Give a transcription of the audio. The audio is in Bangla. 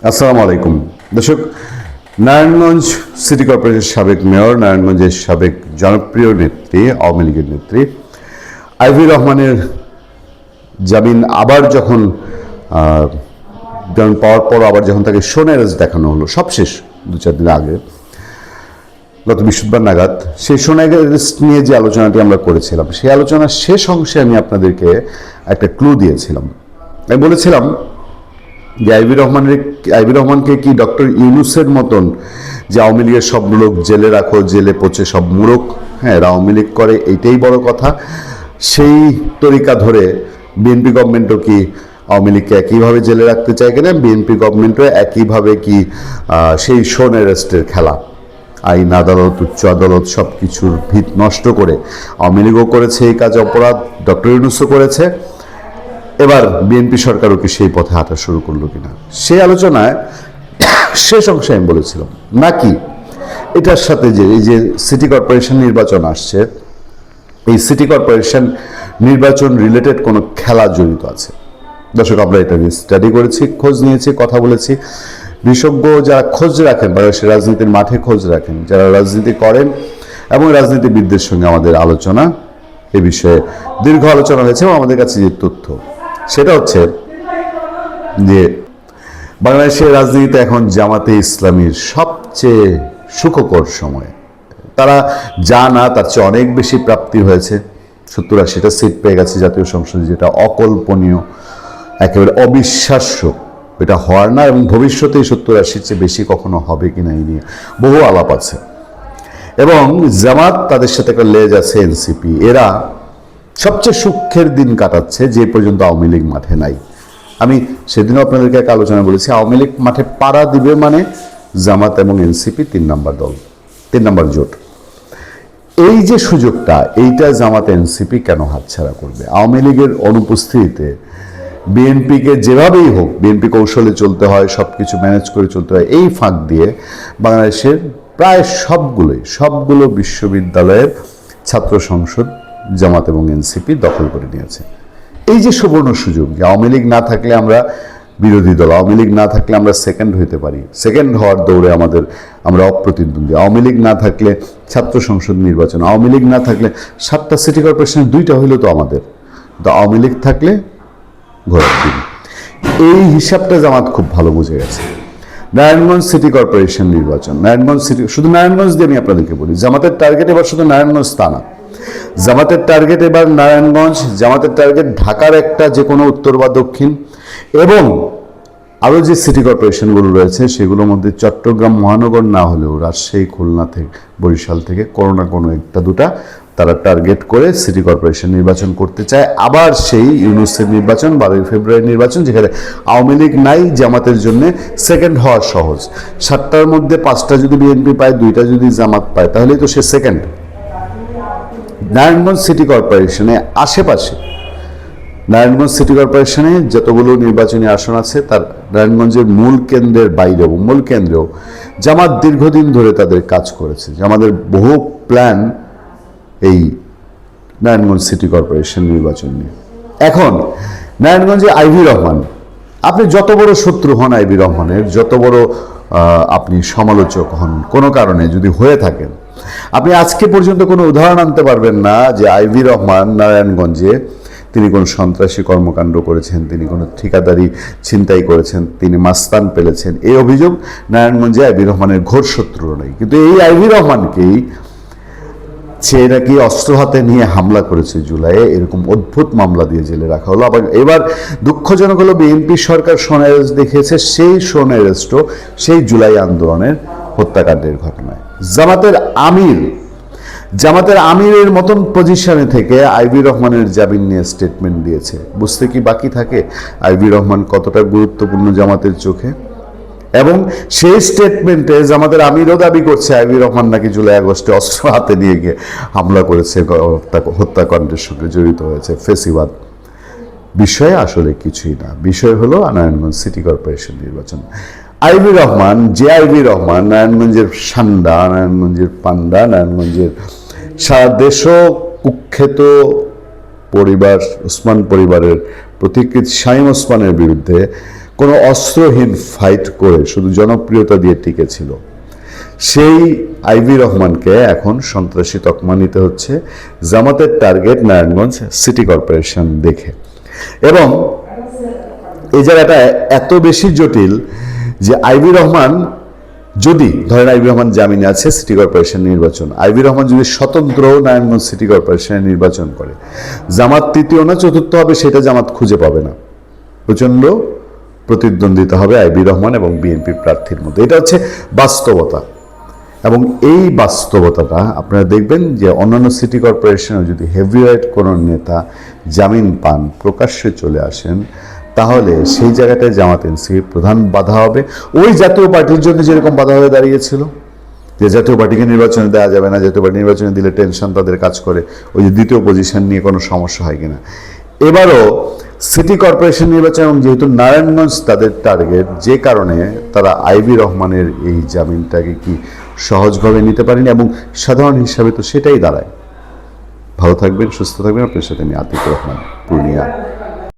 আসসালামু আলাইকুম দর্শক। নারায়ণগঞ্জ সিটি কর্পোরেশনের সাবেক মেয়র, নারায়ণগঞ্জের সাবেক জনপ্রিয় নেত্রী, আওয়ামী লীগের নেত্রী আইভি রহমানের জামিন আবার যখন জামিন পাওয়ার পর আবার যখন তাকে শোন অ্যারেস্ট দেখানো হলো, সবশেষ 2-4 দিন আগে, গত বৃহস্পতিবার নাগাদ, সেই শোন অ্যারেস্ট নিয়ে যে আলোচনাটি আমরা করেছিলাম, সেই আলোচনার শেষ অংশে আমি আপনাদেরকে একটা ক্লু দিয়েছিলাম। আমি বলেছিলাম যে আইভি রহমানকে কি ডক্টর ইউনূসের মতন যে আওয়ামী লীগের সব লোক জেলে রাখো, জেলে পচে সব মূরখ, হ্যাঁ আওয়ামী লীগ করে, এইটাই বড় কথা, সেই তরিকা ধরে বিএনপি গভর্নমেন্টও কি আওয়ামী লীগকে একইভাবে জেলে রাখতে চায় কিনা, বিএনপি গভর্নমেন্টও একইভাবে কি সেই শোন অ্যারেস্টের খেলা, আইন আদালত, উচ্চ আদালত সব কিছুর ভিত নষ্ট করে আওয়ামী লীগও করেছে এই কাজ, অপরাধ ডক্টর ইউনূসও করেছে, এবার বিএনপি সরকারও কি সেই পথে হাঁটা শুরু করলো কিনা, সেই আলোচনায় শেষ অংশে আমি বলেছিলাম নাকি এটার সাথে যে এই যে সিটি কর্পোরেশন নির্বাচন আসছে, এই সিটি কর্পোরেশন নির্বাচন রিলেটেড কোনো খেলা জড়িত আছে। দর্শক, আমরা এটা নিয়ে স্টাডি করেছি, খোঁজ নিয়েছি, কথা বলেছি। বিশেষজ্ঞ যারা খোঁজ রাখেন, বাংলাদেশের রাজনীতির মাঠে খোঁজ রাখেন, যারা রাজনীতি করেন, এবং রাজনীতিবিদদের সঙ্গে আমাদের আলোচনা, এ বিষয়ে দীর্ঘ আলোচনা হয়েছে। এবং আমাদের কাছে যে তথ্য, সেটা হচ্ছে যে বাংলাদেশের রাজনীতিতে এখন জামাতে ইসলামীর সবচেয়ে সুখকর সময়। তারা যা না তার চেয়ে অনেক বেশি প্রাপ্তি হয়েছে, 70-80টা সিট পেয়ে গেছে জাতীয় সংসদে, যেটা অকল্পনীয়, একেবারে অবিশ্বাস্য। এটা হওয়ার না, এবং ভবিষ্যতে 70-80-র চেয়ে বেশি কখনো হবে কিনা এই নিয়ে বহু আলাপ আছে। এবং জামাত, তাদের সাথে একটা লেজ আছে এনসিপি, এরা সবচেয়ে সুখের দিন কাটাচ্ছে যে পর্যন্ত আওয়ামী লীগ মাঠে নাই। আমি সেদিনও আপনাদেরকে এক আলোচনা বলেছি, আওয়ামী লীগ মাঠে পাড়া দিবে মানে জামাত এবং এনসিপি 3 নম্বর দল, 3 নম্বর জোট। এই যে সুযোগটা, এইটা জামাত এনসিপি কেন হাতছাড়া করবে? আওয়ামী লীগের অনুপস্থিতিতে বিএনপিকে যেভাবেই হোক, বিএনপি কৌশলে চলতে হয়, সব কিছু ম্যানেজ করে চলতে হয়। এই ফাঁক দিয়ে বাংলাদেশের প্রায় সবগুলো বিশ্ববিদ্যালয়ের ছাত্র সংসদ জামাত এবং এনসিপি দখল করে নিয়েছে। এই যে সুবর্ণ সুযোগ, যে আওয়ামী লীগ না থাকলে আমরা বিরোধী দল, আওয়ামী লীগ না থাকলে আমরা সেকেন্ড হইতে পারি, সেকেন্ড হওয়ার দৌড়ে আমরা অপ্রতিদ্বন্দ্বী, আওয়ামী লীগ না থাকলে ছাত্র সংসদ নির্বাচন, আওয়ামী লীগ না থাকলে 7টা সিটি কর্পোরেশনের 2টা হইল তো আমাদের, তো আওয়ামী লীগ থাকলে ঘোরার দিন। এই হিসাবটা জামাত খুব ভালো বুঝে গেছে। নারায়ণগঞ্জ সিটি কর্পোরেশন নির্বাচন, শুধু নারায়ণগঞ্জ দিয়ে আমি আপনাদেরকে বলি, জামাতের টার্গেট এবার শুধু নারায়ণগঞ্জ তা না, জামাতের টার্গেট এবার নারায়ণগঞ্জ, জামাতের টার্গেট ঢাকার একটা যে কোনো উত্তর বা দক্ষিণ, এবং আরও যে সিটি কর্পোরেশনগুলো রয়েছে সেগুলোর মধ্যে চট্টগ্রাম মহানগর না হলেও রাজশাহী, খুলনা থেকে, বরিশাল থেকে কোনো একটা দুটা তারা টার্গেট করে সিটি কর্পোরেশন নির্বাচন করতে চায়। আবার সেই ইউনূসের নির্বাচন, 12 ফেব্রুয়ারি নির্বাচন, যেখানে আওয়ামী লীগ নাই, জামাতের জন্য সেকেন্ড হওয়া সহজ। 7টার মধ্যে 5টা যদি বিএনপি পায়, 2টা যদি জামাত পায়, তাহলেই তো সে সেকেন্ড। নারায়ণগঞ্জ সিটি কর্পোরেশনে আশেপাশে, নারায়ণগঞ্জ সিটি কর্পোরেশনে যতগুলো নির্বাচনী আসন আছে, তার নারায়ণগঞ্জের মূল কেন্দ্রের বাইরেও, মূল কেন্দ্রেও জামাত দীর্ঘদিন ধরে তাদের কাজ করেছে। আমাদের বহু প্ল্যান এই নারায়ণগঞ্জ সিটি কর্পোরেশন নির্বাচন নিয়ে। এখন নারায়ণগঞ্জে আইভি রহমান, আপনি যত বড় শত্রু হন আইভি রহমানের, যত বড় আপনি সমালোচক হন, কোনো কারণে যদি হয়ে থাকেন, আপনি আজকে পর্যন্ত কোনো উদাহরণ আনতে পারবেন না যে আইভি রহমান নারায়ণগঞ্জে তিনি কোনো সন্ত্রাসী কর্মকাণ্ড করেছেন, তিনি কোনো ঠিকাদারি ছিনতাই করেছেন, তিনি মাস্তান পেলেছেন। এই অভিযোগ নারায়ণগঞ্জে আইভি রহমানের ঘোর শত্রু নেই। কিন্তু এই আইভি রহমানকেই সে নাকি অস্ত্র হাতে নিয়ে হামলা করেছে জুলাইয়ে, এরকম অদ্ভুত মামলা দিয়ে জেলে রাখা হলো। আবার এবার দুঃখজনক হলো, বিএনপি সরকার শোন অ্যারেস্ট দেখিয়েছে, সেই শোন অ্যারেস্টও সেই জুলাই আন্দোলনের হত্যাকাণ্ডের ঘটনায়। জামাতের আমিরের মতন পজিশনে থেকে আইভি রহমানের জামিন নিয়ে স্টেটমেন্ট দিয়েছে। বুঝতে কি বাকি থাকে আইভি রহমান কতটা গুরুত্বপূর্ণ জামাতের চোখে? এবং সেই স্টেটমেন্টে জামাতের আমিরও দাবি করছে আইভি রহমান নাকি জুলাই আগস্টে অস্ত্র হাতে নিয়ে গিয়ে হামলা করেছে, হত্যাকাণ্ডের সঙ্গে জড়িত হয়েছে, ফেসিবাদ। বিষয় আসলে কিছুই না, বিষয় হলো নারায়ণগঞ্জ সিটি কর্পোরেশন নির্বাচন। আইভি রহমান, নারায়ণগঞ্জের সান্ডা, নারায়ণগঞ্জের পান্ডা, নারায়ণগঞ্জের সারা দেশও কুখ্যাত পরিবার, ওসমান পরিবারের প্রতিকৃত শামীম ওসমানের বিরুদ্ধে কোনো অস্ত্রহীন ফাইট করে শুধু জনপ্রিয়তা দিয়ে টিকেছিল, সেই আইভি রহমানকে এখন সন্ত্রাসী তকমা নিতে হচ্ছে জামাতের টার্গেট নারায়ণগঞ্জ সিটি কর্পোরেশন দেখে। এবং এই জায়গাটা এত বেশি জটিল যে আইভি রহমান যদি ধরেন আইভি রহমান জামিনে আছে, সিটি কর্পোরেশন নির্বাচন, আইভি রহমান যদি স্বতন্ত্র নারায়ণগঞ্জ সিটি কর্পোরেশনে নির্বাচন করে, জামাত তৃতীয় না চতুর্থ হবে সেটা জামাত খুঁজে পাবে না। প্রচণ্ড প্রতিদ্বন্দ্বিতা হবে আইভি রহমান এবং বিএনপি প্রার্থীর মধ্যে। এটা হচ্ছে বাস্তবতা। এবং এই বাস্তবতাটা আপনারা দেখবেন যে অন্যান্য সিটি কর্পোরেশনে যদি হেভিওয়েট কোনো নেতা জামিন পান, প্রকাশ্যে চলে আসেন, তাহলে সেই জায়গাটায় জামাত এনসিপি প্রধান বাধা হবে। ওই জাতীয় পার্টির জন্য যেরকম বাধা হয়ে দাঁড়িয়েছিল যে জাতীয় পার্টিকে নির্বাচনে দেওয়া যাবে না, জাতীয় পার্টি নির্বাচনে দিলে টেনশন তাদের কাজ করে, ওই যে দ্বিতীয় পজিশন নিয়ে কোনো সমস্যা হয় কিনা। এবারও সিটি কর্পোরেশন নির্বাচন, এবং যেহেতু নারায়ণগঞ্জ তাদের টার্গেট, যে কারণে তারা আইভি রহমানের এই জামিনটাকে কি সহজভাবে নিতে পারেনি, এবং সাধারণ হিসাবে তো সেটাই দাঁড়ায়। ভালো থাকবেন, সুস্থ থাকবেন। আপনার সাথে আমি আতিকুর রহমান, পূর্ণিয়া।